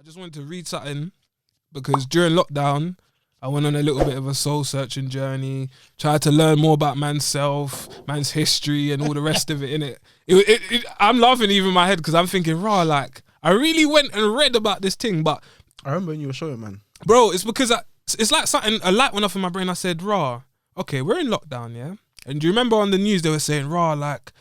just wanted to read something because during lockdown, I went on a little bit of a soul searching journey, tried to learn more about man's self, man's history, and all the rest of it. In I'm laughing even in my head because I'm thinking, raw, like I really went and read about this thing, but I remember when you were showing, man. Bro, it's because it's like a light went off in my brain. I said, raw, okay, we're in lockdown, yeah? And do you remember on the news they were saying, raw, like,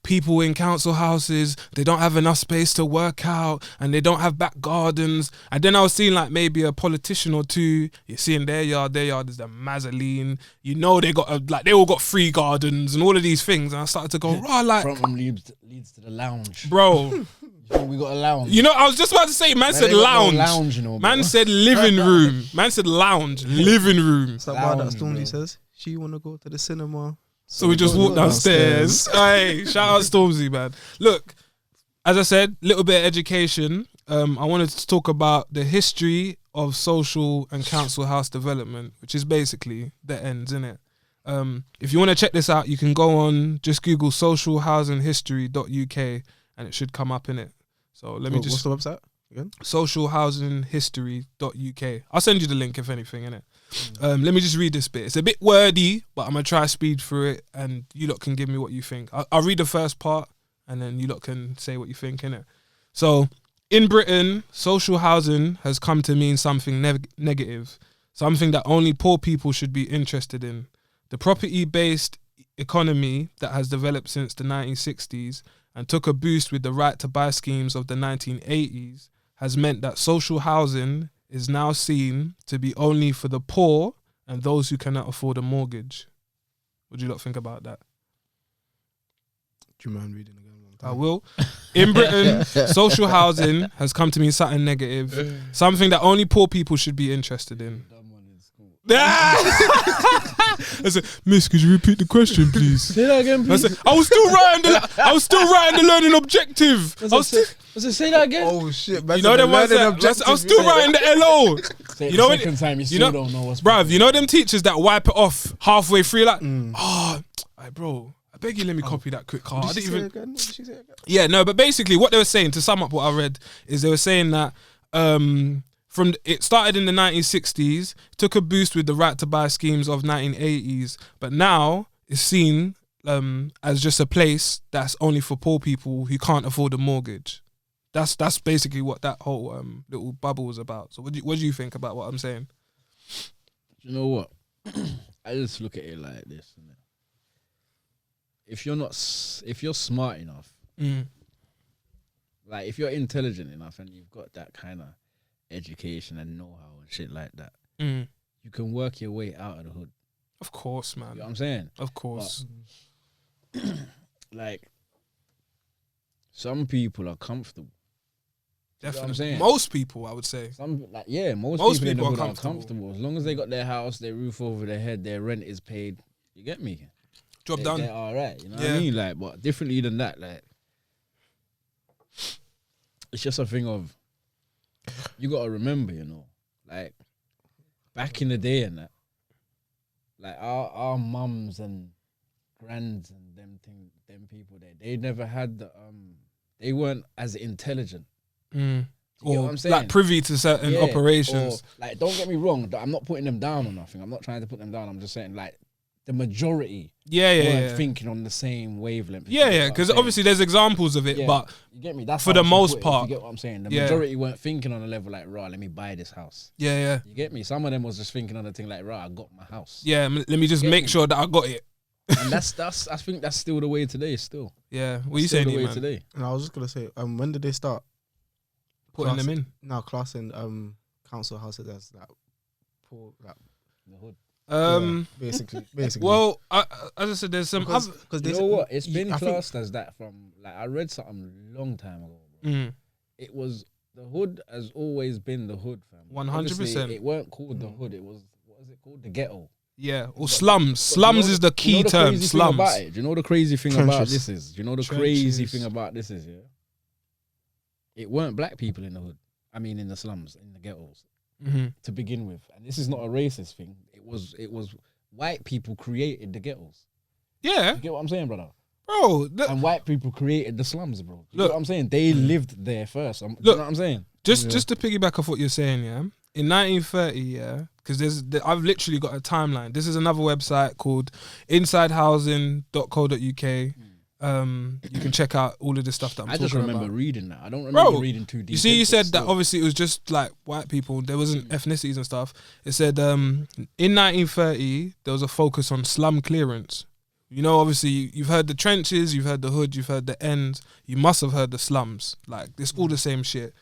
people in council houses, they don't have enough space to work out and they don't have back gardens. And then I was seeing like maybe a politician or two, you're seeing their yard is the Mazzoline. You know they got they all got free gardens and all of these things. And I started to go, raw, like... Front room leads to the lounge. Bro... We got a lounge. You know, I was just about to say, man said lounge. No lounge, you know, man said living room. Man said lounge, living room. It's like what that Stormzy says. She want to go to the cinema. So we just walk downstairs. Hey, shout out Stormzy, man. Look, as I said, little bit of education. I wanted to talk about the history of social and council house development, which is basically the Endz, innit? If you want to check this out, you can go on, just Google socialhousinghistory.uk and it should come up in it. So let me What's the website again? Socialhousinghistory.uk. I'll send you the link if anything, innit? Let me just read this bit. It's a bit wordy, but I'm going to try to speed through it and you lot can give me what you think. I'll read the first part and then you lot can say what you think, innit? So, in Britain, social housing has come to mean something negative, something that only poor people should be interested in. The property-based economy that has developed since the 1960s and took a boost with the right to buy schemes of the 1980s has meant that social housing is now seen to be only for the poor and those who cannot afford a mortgage. What do you lot think about that? Do you mind reading again? I will. In Britain, social housing has come to mean something negative, something that only poor people should be interested in. I said, Miss, could you repeat the question, please? Say that again, please. I was still writing the learning objective. Say that again. Oh shit, man. You know them ones that I was still writing the LO. You know second time you still don't know what's bruv, you know them teachers that wipe it off halfway through like, bro, I beg you let me copy that quick car. Did she say it again? Yeah, no, but basically what they were saying, to sum up what I read, is they were saying that it started in the 1960s, took a boost with the right to buy schemes of 1980s, but now it's seen as just a place that's only for poor people who can't afford a mortgage. That's basically what that whole little bubble was about. So what do you think about what I'm saying? You know what? I just look at it like this. If you're smart enough, like if you're intelligent enough and you've got that kind of education and know-how and shit like that, you can work your way out of the hood. Of course, man. You know what I'm saying? Of course. But, like, some people are comfortable. Definitely. You know what I'm saying? Most people, I would say. Most people in the hood are comfortable. As long as they got their house, their roof over their head, their rent is paid. You get me? Job done. They're all right. You know what I mean? Like, but differently than that, like, it's just a thing of, you got to remember, you know, like, back in the day and that, like, our mums and grands and them people there, they never had the, they weren't as intelligent. You know what I'm saying? Like privy to certain operations. Or, like, don't get me wrong, I'm not putting them down or nothing. I'm not trying to put them down. I'm just saying, like, the majority weren't thinking on the same wavelength. Because obviously there's examples of it, but you get me? That's for the most part, you get what I'm saying? The majority weren't thinking on a level like, right, let me buy this house. You get me? Some of them was just thinking on the thing like, right, I got my house. Let me just make sure that I got it. And I think that's still the way today. Still, what are you saying, man? Today? And I was just gonna say, when did they start putting them in? Now, classing council houses as that poor, like the hood. Basically. Well, as I said, there's some because you know what? It's been classed as that from, like, I read something a long time ago. It was, the hood has always been the hood, fam. 100%. It weren't called the hood. It was, what is it called? The ghetto. Yeah, or slums. Slums is the key term. Slums. Do you know the crazy thing about this is? Do you know the crazy thing about this is? Yeah, it weren't black people in the hood. I mean, in the slums, in the ghettos, to begin with. And this is not a racist thing. It was white people created the ghettos. Yeah, you get what I'm saying, brother? Bro, and white people created the slums, bro. You know what I'm saying? They lived there first. You know what I'm saying? Just to piggyback off what you're saying, yeah. In 1930, yeah, because I've literally got a timeline. This is another website called insidehousing.co.uk. You can check out all of the stuff that I'm talking about. I just remember reading that. I don't remember reading too deep. You see, you said that obviously it was just like white people. There wasn't ethnicities and stuff. It said in 1930 there was a focus on slum clearance. You know, obviously you've heard the trenches, you've heard the hood, you've heard the Endz. You must have heard the slums. Like it's all the same shit.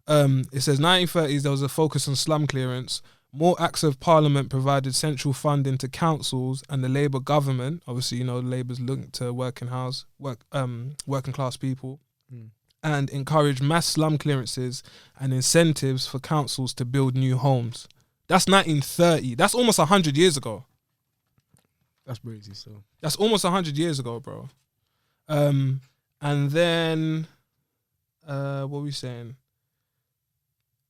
It says 1930s there was a focus on slum clearance. More acts of parliament provided central funding to councils and the Labour government. Obviously, you know, Labour's linked to working class people, and encouraged mass slum clearances and incentives for councils to build new homes. That's 1930. That's almost 100 years ago. That's crazy. So that's almost 100 years ago, bro. And then, what were we saying?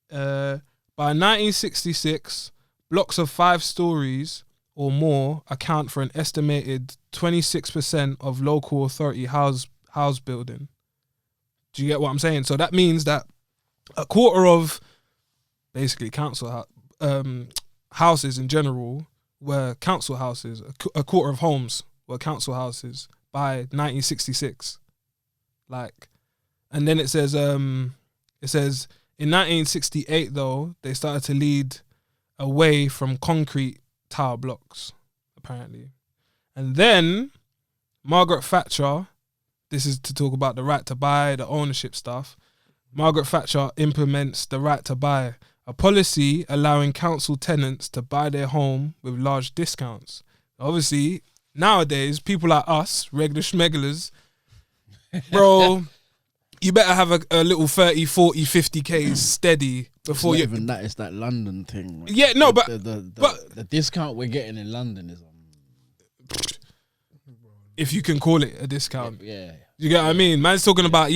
By 1966, blocks of 5 stories or more account for an estimated 26% of local authority house building. Do you get what I'm saying? So that means that a quarter of basically council houses in general were council houses. A quarter of homes were council houses by 1966. Like, and then it says in 1968, though, they started to lead away from concrete tower blocks, apparently. And then Margaret Thatcher, this is to talk about the right to buy, the ownership stuff. Margaret Thatcher implements the right to buy, a policy allowing council tenants to buy their home with large discounts. Obviously, nowadays, people like us, regular schmegglers, bro... You better have a little 30, 40, 50k steady before it's you. Not even that, it's that London thing. Like, yeah, no, but the discount we're getting in London is if you can call it a discount. Yeah. You get what I mean? Man's talking about,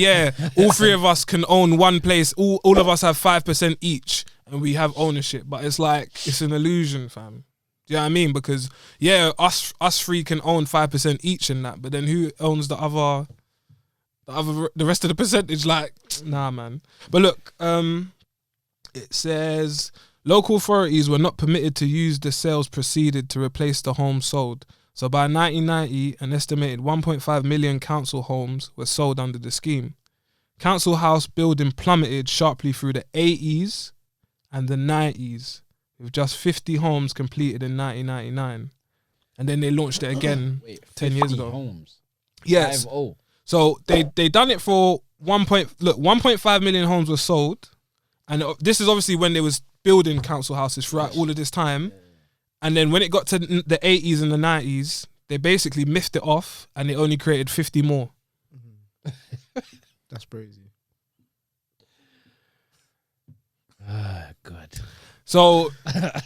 all 3 of us can own one place. All of us have 5% each and we have ownership. But it's like, it's an illusion, fam. Do you know what I mean? Because, us 3 can own 5% each in that. But then who owns the rest of the percentage? Like, nah, man. But look, it says local authorities were not permitted to use the sales proceeded to replace the homes sold. So by 1990, an estimated 1.5 million council homes were sold under the scheme. Council house building plummeted sharply through the 80s and the 90s, with just 50 homes completed in 1999. And then they launched it again 10 years ago. Homes. Yes. 50. So they done it for 1.5 million homes were sold, and this is obviously when they was building council houses throughout all of this time, and then when it got to the 80s and the 90s, they basically miffed it off, and they only created 50 more. that's crazy. God. So,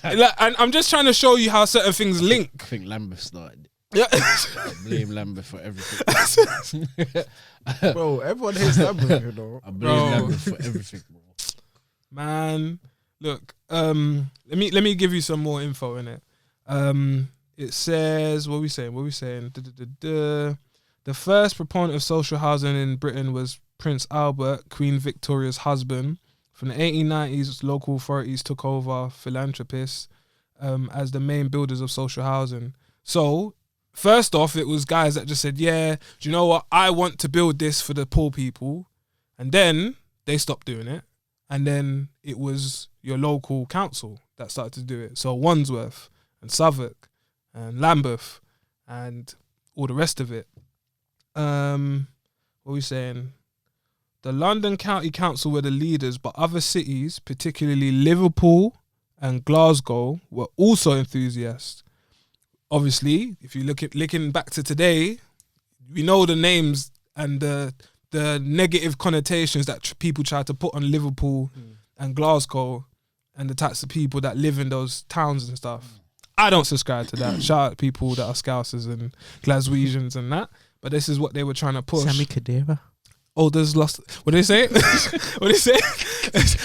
and I'm just trying to show you how certain things link. I think Lambeth started. Yeah. I blame Lambeth for everything. Bro, everyone hates Lambeth, you know. I blame Lambeth for everything, bro. Man, look, let me give you some more info in it. It says, what are we saying? The first proponent of social housing in Britain was Prince Albert, Queen Victoria's husband. From the 1890s, local authorities took over philanthropists as the main builders of social housing. So, first off, it was guys that just said, do you know what? I want to build this for the poor people. And then they stopped doing it. And then it was your local council that started to do it. So Wandsworth and Southwark and Lambeth and all the rest of it. What are we saying? The London County Council were the leaders, but other cities, particularly Liverpool and Glasgow, were also enthusiasts. Obviously, if you looking back to today, we know the names and the negative connotations that people try to put on Liverpool and Glasgow and the types of people that live in those towns and stuff. I don't subscribe to that. Shout out to people that are Scousers and Glaswegians and that. But this is what they were trying to push. Sammy Khedira. Olders lost. What do they say? What do they say?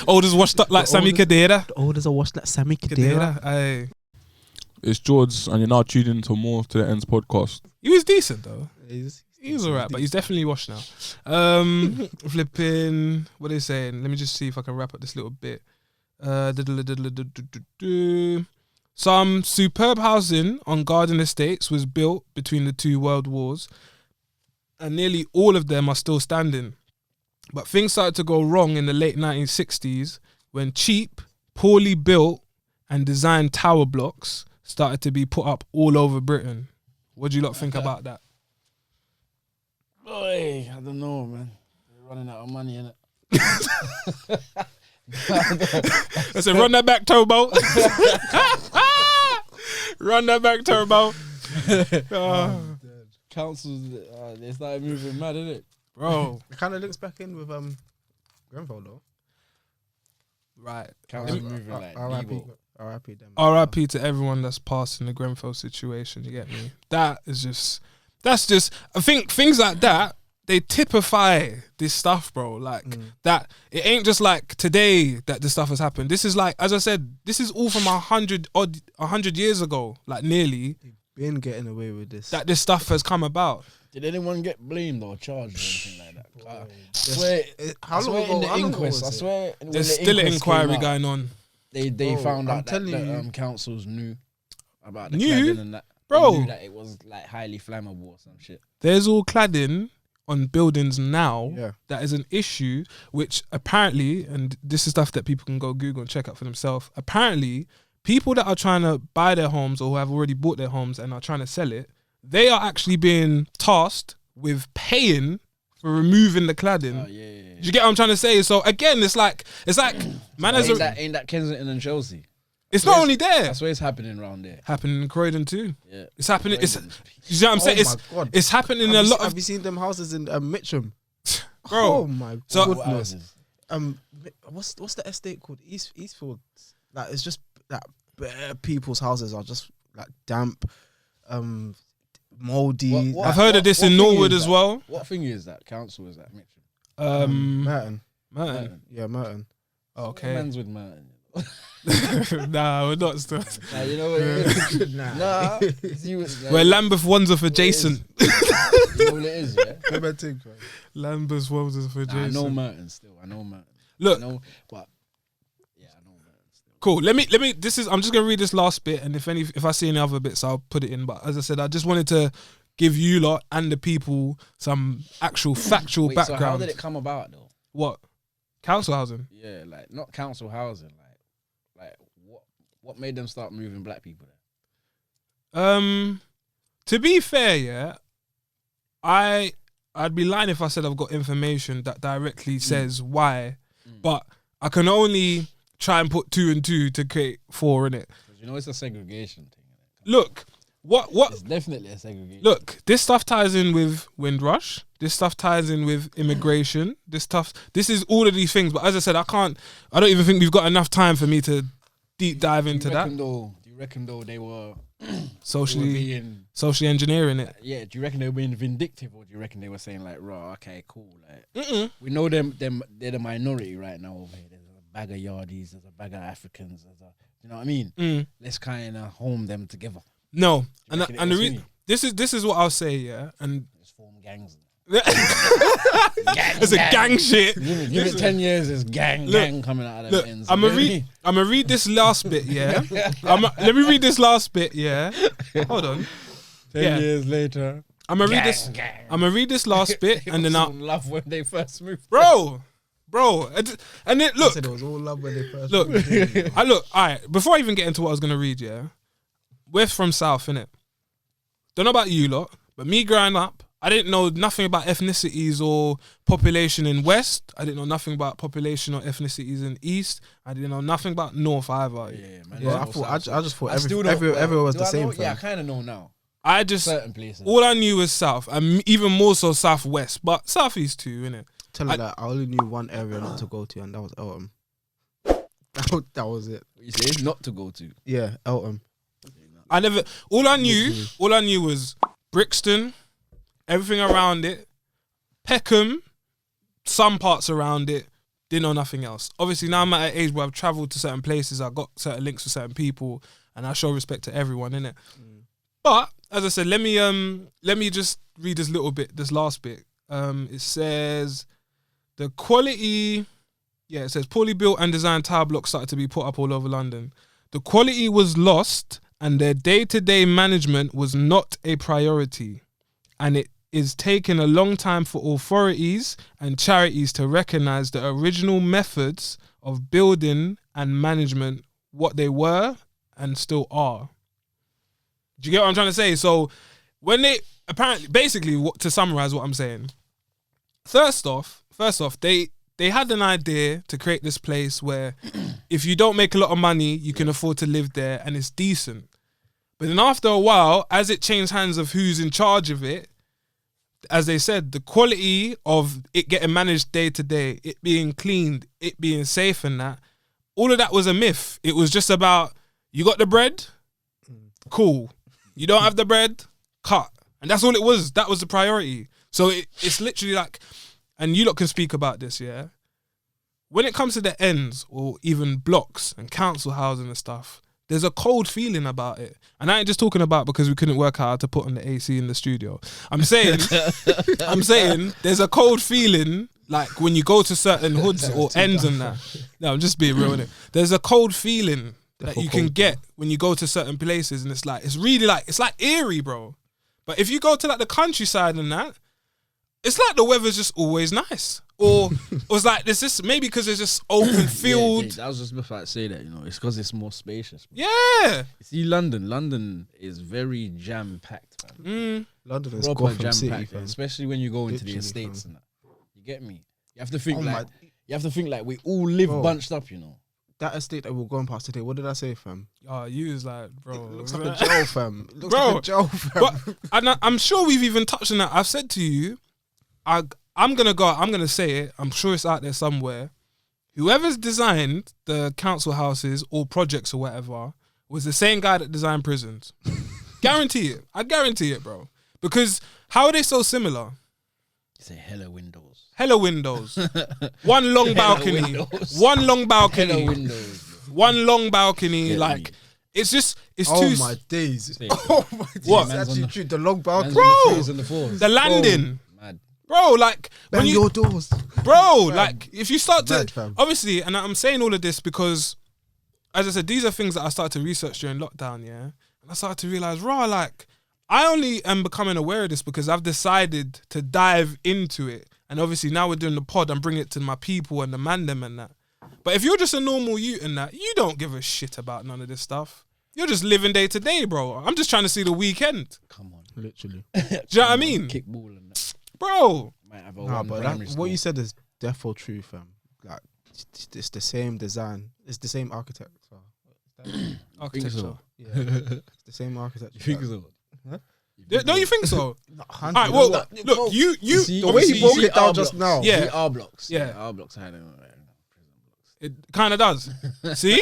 Olders washed up like Sammy Khedira. The olders are washed like Sammy Khedira. Aye. It's George, and you're now tuned into more to the Endz podcast. He was decent though. He's He's alright, but he's definitely washed now. Flipping, what are they saying? Let me just see if I can wrap up this little bit. Some superb housing on garden estates was built between the two world wars, and nearly all of them are still standing. But things started to go wrong in the late 1960s when cheap, poorly built and designed tower blocks started to be put up all over Britain. What do you lot think about that? Boy, I don't know, man. They're running out of money, innit? I said, run that back, Turbo. Run that back, Turbo. Councils, they started moving mad, innit? Bro. It kind of links back in with Grenfell though. Right. Councils moving like R.I.P. R.I.P. them. R.I.P. to everyone that's passed in the Grenfell situation, you get me? That's just, I think things like that, they typify this stuff, bro. Like, that, it ain't just like today that this stuff has happened. This is like, as I said, this is all from 100 years ago, like nearly. They've been getting away with this. That this stuff has come about. Did anyone get blamed or charged or anything like that? How long ago? In the How long inquest, ago I was it? swear, There's still an inquiry going on. They Bro, found I'm out telling that you. councils knew about the Knew? cladding and that. Bro. They knew that it was like highly flammable or some shit. There's all cladding on buildings now. Yeah. That is an issue, which apparently, and this is stuff that people can go Google and check out for themselves. Apparently, people that are trying to buy their homes or who have already bought their homes and are trying to sell it, they are actually being tasked with paying for removing the cladding. Oh yeah. Do you get what I'm trying to say? So again, it's like man, Ain't that Kensington and Chelsea? it's not only there. That's where it's happening around there. Happening in Croydon too. Yeah. It's happening. It's, Croydon. you know what I'm saying? Oh It's my God. it's happening in a lot Have of you seen them houses in Mitcham? bro. Oh my So- What goodness. houses? What's the estate called? Eastfield. Like it's just that bare people's houses are just like damp, moldy. What- I've heard of this what in thing Norwood is as that? well. What thing is that? Council is that? Mitcham? Merton. Man. Yeah, Merton. Okay. Man's with Merton. Nah, we're not still. Nah, you know what it is? Nah. We're Lambeth Wandsworth adjacent. You know what it is, yeah? Lambeth Wandsworth Nah, I know adjacent. Merton still. I know Merton. Look, I know, but yeah, I know Merton still. cool. Let me. This is. I'm just gonna read this last bit, and if I see any other bits, I'll put it in. But as I said, I just wanted to give you lot and the people some actual factual Wait, so how background. did it come about though? What? Council housing. Yeah, like not council housing. Like what made them start moving black people there? To be fair, yeah, I'd be lying if I said I've got information that directly says why, but I can only try and put 2 and 2 to create 4 in it. Because you know it's a segregation thing. Look, what? It's definitely a segregation. Look, this stuff ties in with Windrush. This stuff ties in with immigration. This is all of these things. But as I said, I don't even think we've got enough time for me to deep dive into that. Do you reckon though they were Socially being, engineering it. yeah, do you reckon they were being vindictive, or do you reckon they were saying like, raw, okay, cool, like we know them they're the minority right now over here. There's a bag of yardies, there's a bag of Africans, you know what I mean? Let's kind of home them together. No, Do you and reckon and it the was this is what I'll say, yeah, and Just form gangs. it's a gang shit. Give it 10 years, it's gang coming out of them ends. I'm gonna read this last bit, yeah. Let me read this last bit, yeah. Hold on. 10 years later. I'm gonna read this. I'm gonna read this last bit, and then I'll love when they first moved. bro, and then I look, said it was all love when they first. look. All right. Before I even get into what I was gonna read, yeah, we're from South, innit? Don't know about you lot, but me growing up, I didn't know nothing about ethnicities or population in West. I didn't know nothing about population or ethnicities in East. I didn't know nothing about North either. Yeah, man. Well, I just thought still everywhere was do the I same. know? Fam. Yeah, I kind of know now. I just Certain places. all I knew was South, and even more so Southwest, but Southeast too, innit? Tell her that I only knew one area not to go to, and that was Eltham. That was it. What you say? Not to go to. Yeah, Eltham. All I knew was Brixton, everything around it, Peckham, some parts around it. Didn't know nothing else. Obviously, now I'm at an age where I've travelled to certain places, I've got certain links with certain people, and I show respect to everyone, innit? But as I said, let me just read this little bit, this last bit. It says the quality. Yeah, it says poorly built and designed tower blocks started to be put up all over London. The quality was lost, and their day-to-day management was not a priority, and it is taking a long time for authorities and charities to recognise the original methods of building and management, what they were and still are. Do you get what I'm trying to say? So when they apparently, basically, to summarise what I'm saying, first off, they had an idea to create this place where if you don't make a lot of money, you can afford to live there and it's decent. But then after a while, as it changed hands of who's in charge of it, as they said, the quality of it getting managed day to day, it being cleaned, it being safe and that, all of that was a myth. It was just about, you got the bread? Cool. You don't have the bread? Cut. And that's all it was. That was the priority. So it's literally like, and you lot can speak about this, yeah? When it comes to the ends or even blocks and council housing and stuff, there's a cold feeling about it. And I ain't just talking about because we couldn't work out how to put on the AC in the studio. I'm saying there's a cold feeling like when you go to certain hoods or ends and that. No, I'm just being real with it. There's a cold feeling that you can get when you go to certain places, and it's really like, it's like eerie, bro. But if you go to like the countryside and that, it's like the weather's just always nice. Or it's like there's just, maybe because there's just open field. Yeah, I was just about to say that, it's because it's more spacious. Yeah. You see, London is very jam-packed, man. London is Proper Gotham City, jam-packed, fam. especially when you go into the Literally, estates fam. and that. You get me? You have to think Oh you have to think like we all live Bro. bunched up, That estate that we're going past today, what did I say, fam? Oh, you was like, bro. It looks like a jail, fam. It looks Bro, like a jail, fam. But I'm sure we've even touched on that. I've said to you, I'm gonna say it. I'm sure it's out there somewhere. Whoever's designed the council houses or projects or whatever was the same guy that designed prisons. Guarantee it. I guarantee it, bro. Because how are they so similar? Say hella windows. Hella windows. One long balcony. windows. One long balcony. Hella windows. One long balcony. Get like me. it's just Oh too my days. Say, Oh my days. What? It's Man's actually on the- true. The long balcony. man's on Bro. the threes and the fours. the landing. Mad. Bro, like Bang when you your doors. bro, Fam. like if you start to Mad, fam. obviously, and I'm saying all of this because, as I said, these are things that I started to research during lockdown, yeah, and I started to realize, like I only am becoming aware of this because I've decided to dive into it, and obviously now we're doing the pod, I'm bringing it to my people and the mandem and that. But if you're just a normal youth and that, you don't give a shit about none of this stuff. You're just living day to day, bro. I'm just trying to see the weekend. Come on. Literally. Do you know what I mean, Kickball and that. bro? Might have a Nah, one but primary what school. you said is defo true, fam. Like, it's the same design. It's the same architect. Architecture. Yeah. It's the same architecture. You think so? Huh? Don't you think so? Not All 100. right, well, No, look, no. you see, the way he you broke see it down our just blocks. now. Yeah. See our blocks. Yeah. Our blocks had it kind of does. See?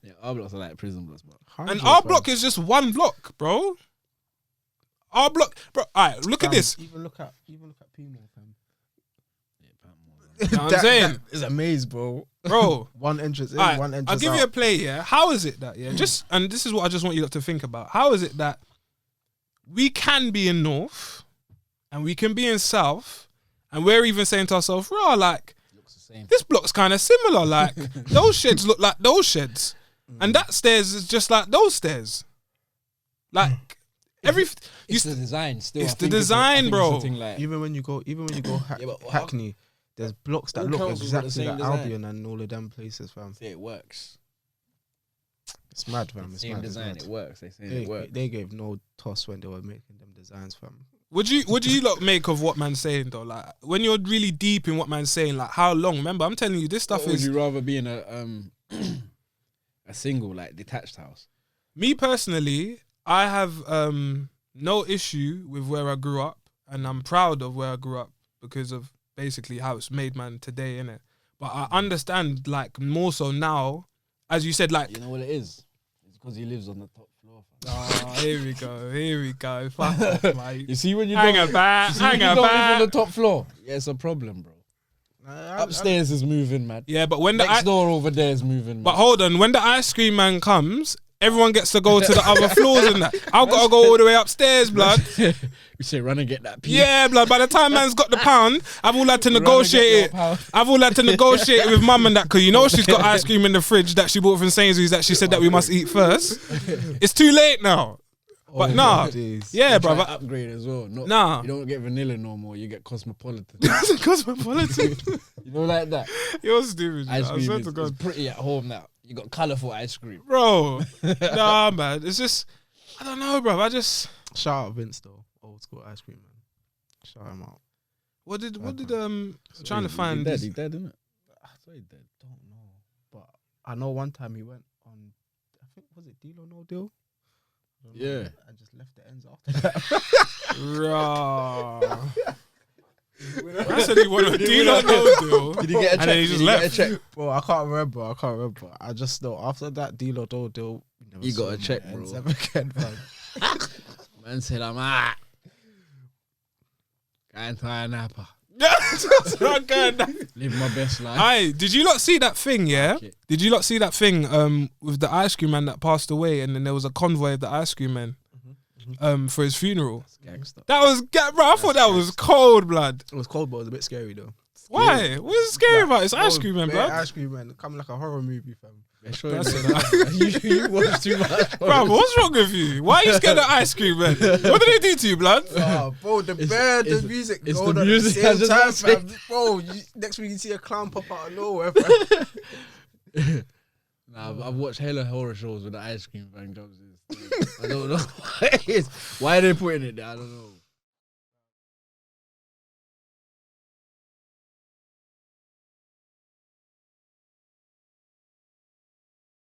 Yeah, our blocks are like prison blocks, bro. 100, And our fam. block is just one block, bro. Our block, bro. All right, look at Fam, this. Even look at Pimo, fam. Yeah, Patmore, know what I'm saying? That is a maze, bro. Bro. One entrance in, All right, one entrance I'll give out. you a play, yeah? How is it that, yeah? And this is what I just want you lot to think about. How is it that we can be in North and we can be in South and we're even saying to ourselves, like, looks the same. this block's kind of similar. Like, those sheds look like those sheds. And that stairs is just like those stairs. Like, It's the design still. It's I the think design, I think bro. It's a thing like, Even when you go Yeah, but how- Hackney, there's blocks that all look councils got the exactly same like design. Albion and all of them places, fam. say it works. It's mad, fam. The It's same mad. It's design, mad. it works. They say it works. They gave no toss when they were making them designs, fam. What do you lot make of what man's saying though? Like when you're really deep in what man's saying, like how long? Remember, I'm telling you, this stuff What would is you rather be in a a single like detached house? me personally. I have no issue with where I grew up, and I'm proud of where I grew up because of basically how it's made man today, innit? But I understand like more so now, as you said, like You know what it is? It's because he lives on the top floor. fam. oh, here we go. Fuck off, mate. You see when you Hang don't, about, you see when hang you don't live on about. the top floor. Yeah, it's a problem, bro. Upstairs is moving, man. Yeah, but when the Next door over there is moving, man. but hold on, when the ice cream man comes, everyone gets to go to the other floors and that. I've got to go all the way upstairs, blood. You say run and get that pee. Yeah, blood. By the time man's got the pound, I've all had to negotiate it. I've all had to negotiate it with mum and that, because you know she's got ice cream in the fridge that she bought from Sainsbury's that she said that we must eat first. It's too late now. But nah, yeah, bro. Upgrade as well. No, Nah. you don't get vanilla no more. You get cosmopolitan. Cosmopolitan. You know, like that. You're stupid. Ice I cream swear is to God. pretty at home now. You got colourful ice cream. Bro, nah, man. It's just, I don't know, bro. I just. Shout out Vince though, old school ice cream man. Shout him out. What did I'm trying to find this. He dead, isn't it? I thought he dead. Don't know, but I know one time he went on. I think was it Deal or No Deal? I don't know, Yeah. I just left the ends after that. Raw. I said he wanted a deal or no deal. Did he get a check? And then he just left. Bro, I can't remember. I just know after that Deal or No Deal, we never You got saw a him check, on bro. ends ever again, man. Man said I'm ah. Going to a napper. Not good. Live my best life. Aye, did you not see that thing, yeah? Okay. Did you not see that thing with the ice cream man that passed away, and then there was a convoy of the ice cream man for his funeral? Gangster. That was, bro, I thought that was cold, blood. It was cold, but it was a bit scary though. Why? What's scary about it? It's ice cream man, Bare blood. Ice cream man, coming like a horror movie, fam. That's You watch too much. Bro, what's wrong with you? Why are you scared of ice cream, man? What did they do to you, blood? Oh, bro, the music it's going the on music, at I the just same want time, to fam. Bro, next week you see a clown pop out of nowhere, fam. Nah, I've watched hella horror shows with the ice cream van jobs. I don't know why it is. Why are they putting it there? I don't know.